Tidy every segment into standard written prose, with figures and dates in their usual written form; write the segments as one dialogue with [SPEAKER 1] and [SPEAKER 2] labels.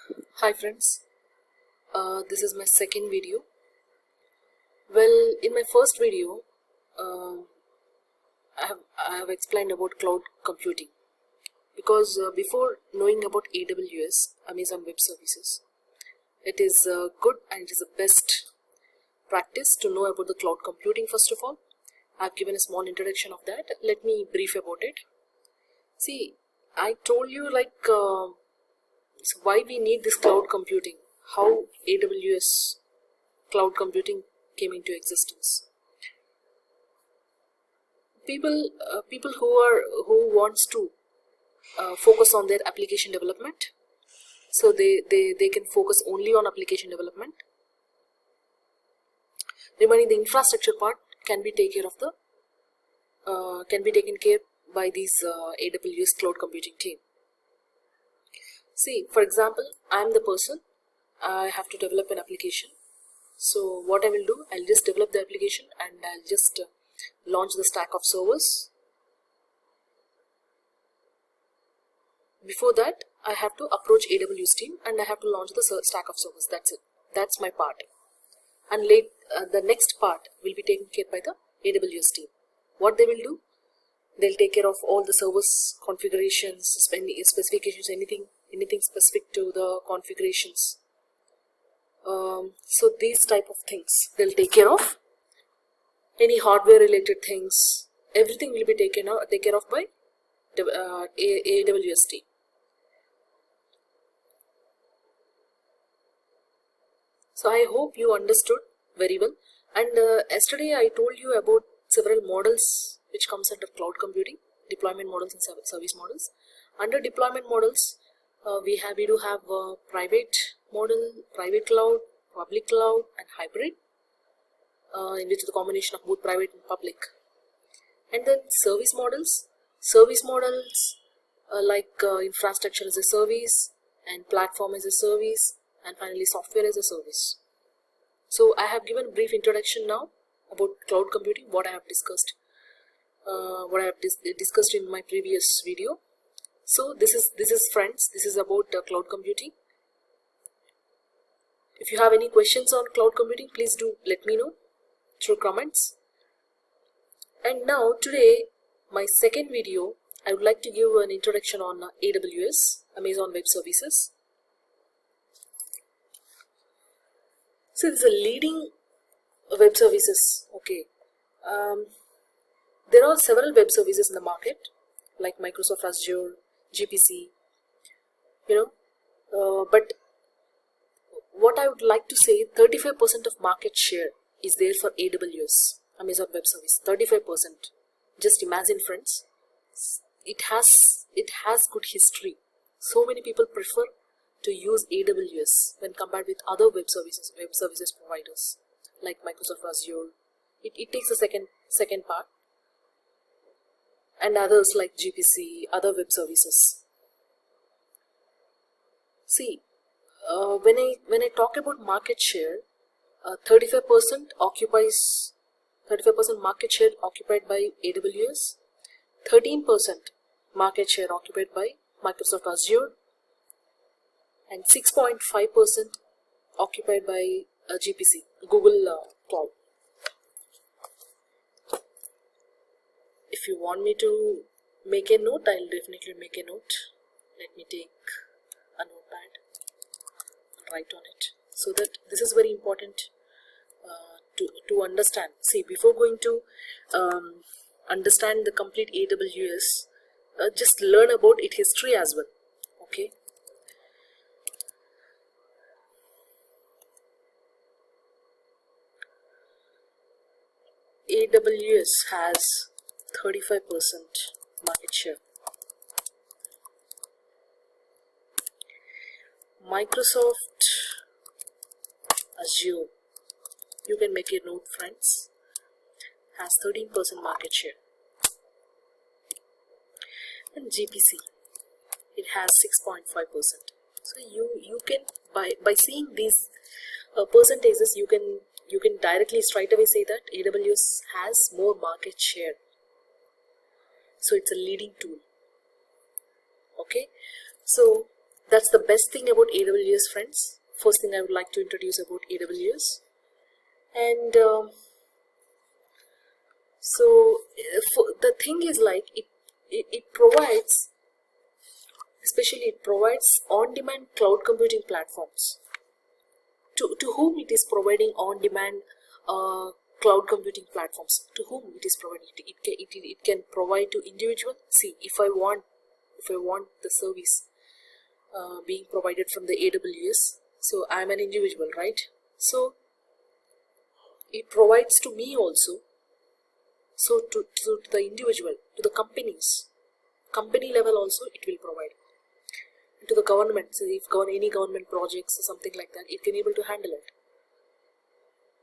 [SPEAKER 1] Hi friends, this is my second video. Well, in my first video, uh, I have explained about cloud computing because before knowing about AWS, Amazon Web Services, it is good and it is the best practice to know about the cloud computing first of all. I have given a small introduction of that. Let me brief about it. See, I told you so why we need this cloud computing, how AWS cloud computing came into existence. People who wants to focus on their application development, so they can focus only on application development. Remaining the infrastructure part can be taken care by these AWS cloud computing team. See, for example, I am the person. I have to develop an application. So what I will do, I'll just develop the application and I'll just launch the stack of servers. Before that, I have to approach AWS team and I have to launch the stack of servers. That's it. That's my part. And the next part will be taken care by the AWS team. What they will do, they'll take care of all the servers configurations, specifications, anything specific to the configurations. So these type of things they'll take care of. Any hardware related things, everything will be taken care of by AWS team. So I hope you understood very well. And yesterday I told you about several models which comes under cloud computing, deployment models and service models. Under deployment models, we do have private model, private cloud, public cloud, and hybrid, in which the combination of both private and public. And then service models like infrastructure as a service, and platform as a service, and finally software as a service. So I have given a brief introduction now about cloud computing, what I have discussed, discussed in my previous video. So this is friends, this is about cloud computing. If you have any questions on cloud computing, please do let me know through comments. And now today, my second video, I would like to give an introduction on AWS, Amazon Web Services. So this is a leading web services. Okay, there are several web services in the market like Microsoft Azure, GPC, but what I would like to say, 35% of market share is there for AWS, Amazon Web Service. 35%. Just imagine, friends. It has good history. So many people prefer to use AWS when compared with other web services providers like Microsoft Azure. It takes a second part, and others like GPC, other web services. See, when I talk about market share, 35% market share occupied by AWS, 13% market share occupied by Microsoft Azure, and 6.5% occupied by GPC, Google Cloud. If you want me to make a note, I'll definitely make a note. Let me take a notepad, write on it, so that this is very important to understand. See, before going to understand the complete AWS, just learn about its history as well. Okay. AWS has 35% market share. Microsoft Azure, you can make a note, friends, has 13% market share. And GPC, it has 6.5%. So you can, by seeing these percentages, you can directly straight away say that AWS has more market share. So it's a leading tool. Okay, so That's the best thing about AWS, friends. First thing I would like to introduce about AWS. And the thing is like it provides, especially it provides on-demand cloud computing platforms. To whom it is providing on-demand cloud computing platforms? To whom it is providing? It can provide to individual. See, if I want the service being provided from the AWS, so I am an individual, right? So it provides to me also. So to the individual, to the companies, company level also it will provide. And to the government, so if any government projects or something like that, it can able to handle it.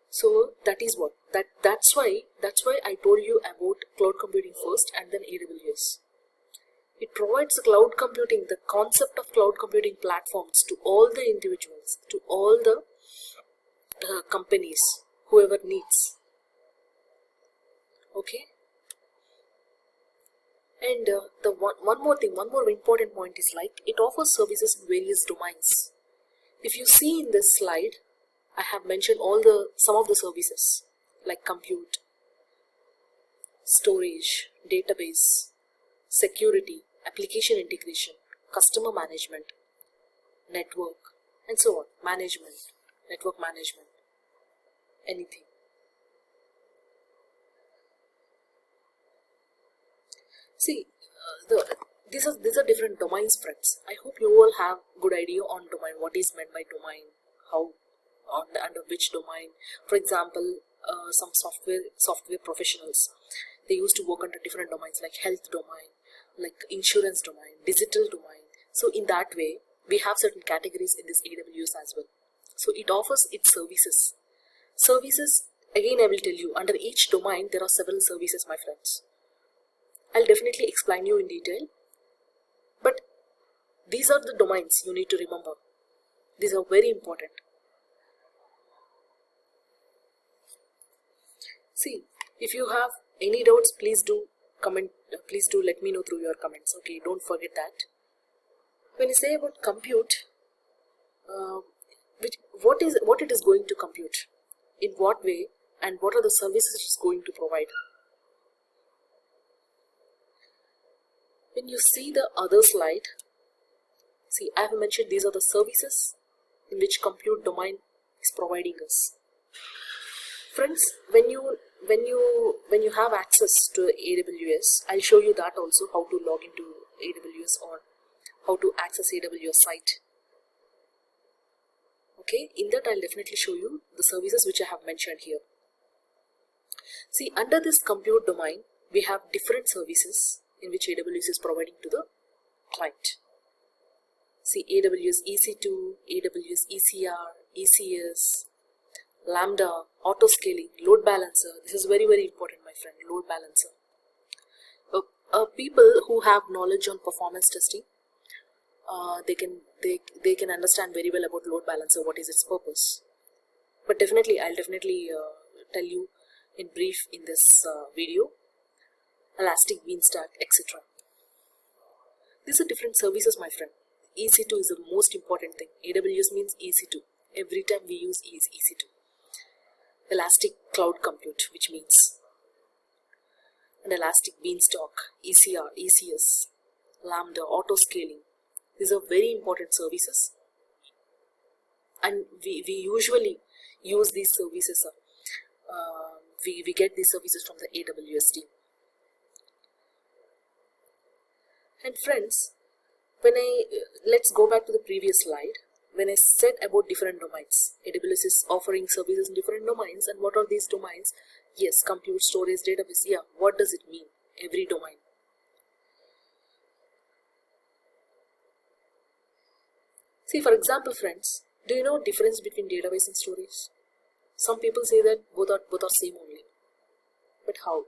[SPEAKER 1] So that is what that's why I told you about cloud computing first and then AWS. It provides cloud computing, the concept of cloud computing platforms to all the individuals, to all the companies, whoever needs. Okay. And the one more important point is like it offers services in various domains. If you see in this slide, I have mentioned some of the services like compute, storage, database, security, application integration, customer management, network, and so on. Network management, anything. See, these are different domains, friends. I hope you all have good idea on domain, what is meant by domain, how, under which domain. For example, some software professionals, they used to work under different domains like health domain, like insurance domain, digital domain. So in that way, we have certain categories in this AWS as well. So it offers its services. Services, again I will tell you, under each domain there are several services, my friends. I'll definitely explain you in detail, but these are the domains you need to remember. These are very important. See, if you have any doubts, please do comment. Please do let me know through your comments. Okay, don't forget that. When you say about compute, what it is going to compute, in what way, and what are the services it is going to provide. When you see the other slide, see, I have mentioned these are the services in which compute domain is providing us. Friends, when you have access to AWS, I'll show you that also, how to log into AWS or how to access AWS site. Okay, in that I'll definitely show you the services which I have mentioned here. See, under this compute domain, we have different services in which AWS is providing to the client. See, AWS EC2, AWS ECR, ECS, Lambda, auto scaling, load balancer. This is very, very important, my friend, load balancer. People who have knowledge on performance testing, they can understand very well about load balancer, what is its purpose. But definitely, I'll definitely tell you in brief in this video. Elastic Beanstalk, etc. These are different services, my friend. EC2 is the most important thing. AWS means EC2. Every time we use EC2. Elastic Cloud Compute, which means an Elastic Beanstalk, ECR, ECS, Lambda, auto scaling. These are very important services, and we usually use these services. We get these services from the AWS team. And friends, let's go back to the previous slide. When I said about different domains, AWS is offering services in different domains. And what are these domains? Yes, compute, storage, database. Yeah, what does it mean? Every domain. See, for example, friends, do you know difference between database and storage? Some people say that both are same only. But how?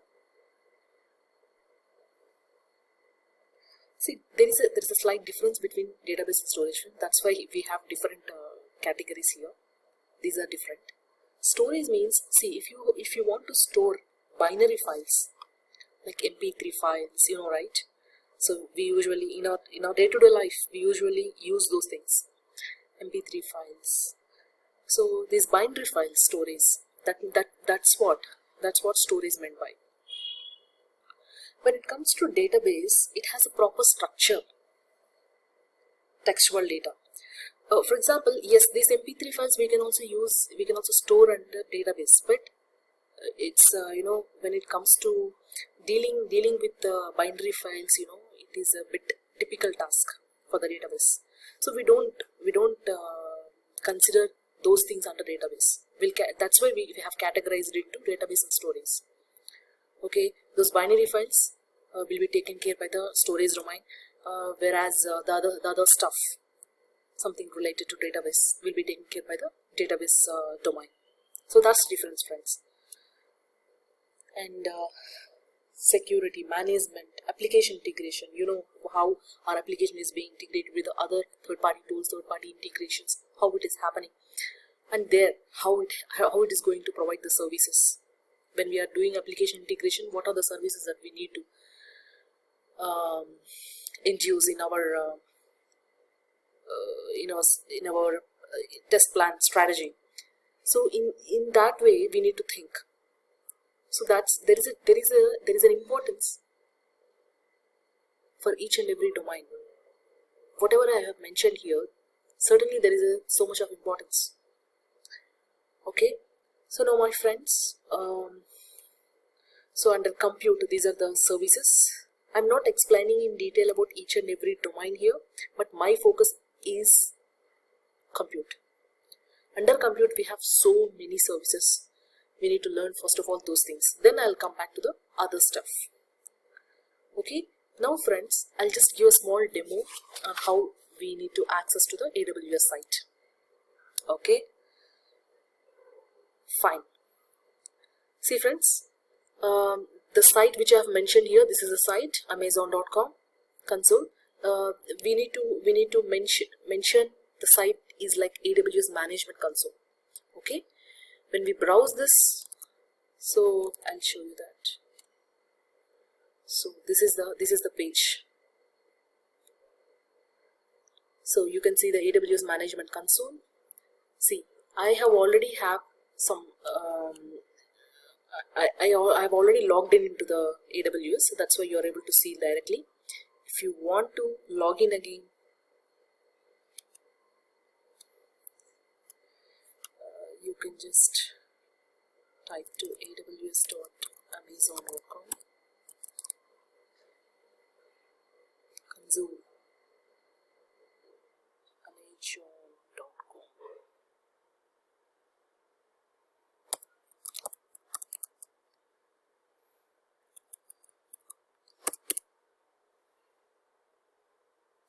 [SPEAKER 1] See, there is a slight difference between database and storage. That's why we have different categories here. These are different. Storage means, see, if you want to store binary files like MP3 files, right? So we usually in our day-to-day life we usually use those things, MP3 files. So these binary file stories, that's what store is meant by. When it comes to database, it has a proper structure, textual data. For example, yes, these MP3 files we can also store under database, but it's when it comes to dealing with binary files, it is a bit typical task for the database. So we don't consider those things under database. That's why we have categorized it to database and storage. Okay, those binary files will be taken care by the storage domain, whereas the other stuff, something related to database, will be taken care by the database domain. So that's the difference, friends. And security management, application integration, how our application is being integrated with the other third-party tools, third-party integrations, how it is happening, and there how it is going to provide the services. When we are doing application integration, what are the services that we need to induce in our test plan strategy? So in that way we need to think. So there is an importance for each and every domain. Whatever I have mentioned here, certainly there is so much of importance. Okay, so now my friends, so under compute, these are the services. I'm not explaining in detail about each and every domain here, but my focus is compute. Under compute we have so many services. We need to learn first of all those things, then I'll come back to the other stuff. Okay, now friends, I'll just give a small demo on how we need to access to the AWS site. Okay, fine. See friends, the site which I have mentioned here, this is a site, amazon.com console. We need to mention the site is like AWS management console. Okay, when we browse this, so I'll show you that. So this is the page. So you can see the AWS management console. See, I have already have some I've already logged into the AWS, so that's why you're able to see directly. If you want to log in again, you can just type to aws.amazon.com console, amazon.com.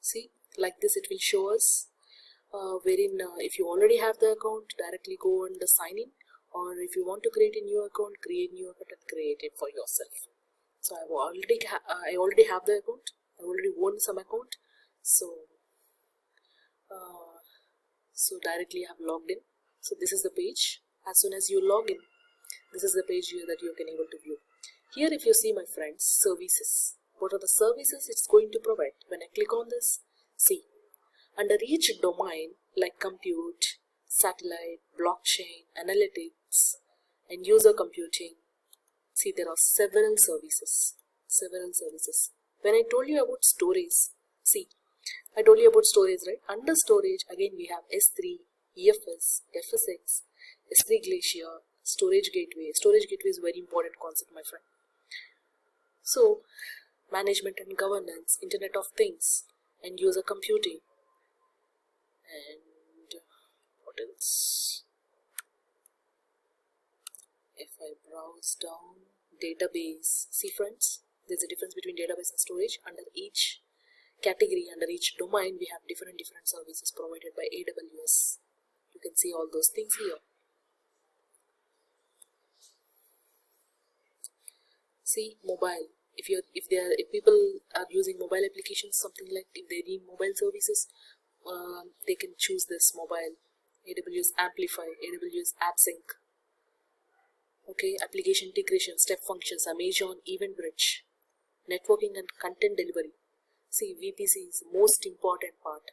[SPEAKER 1] See, like this it will show us, wherein if you already have the account, directly go and sign in, or if you want to create a new account, create new account and create it for yourself. So I already have the account. I already own some account, so directly I have logged in. So this is the page. As soon as you log in, this is the page here that you can able to view. Here, if you see, my friends, services. What are the services it's going to provide? When I click on this, see, under each domain like compute, satellite, blockchain, analytics, and user computing, see, there are several services. When I told you about storage, see, I told you about storage, right? Under storage, again we have S3, EFS, FSX, S3 Glacier, storage gateway. Storage gateway is a very important concept, my friend. So, management and governance, Internet of Things, and user computing. And what else? If I browse down, database. See friends, there's a difference between database and storage. Under each category, under each domain, we have different services provided by AWS. You can see all those things here. See, mobile. If people are using mobile applications, something like if they need mobile services, they can choose this mobile. AWS Amplify, AWS AppSync. Okay, application integration, step functions, Amazon Event Bridge, networking and content delivery. See, VPC is the most important part.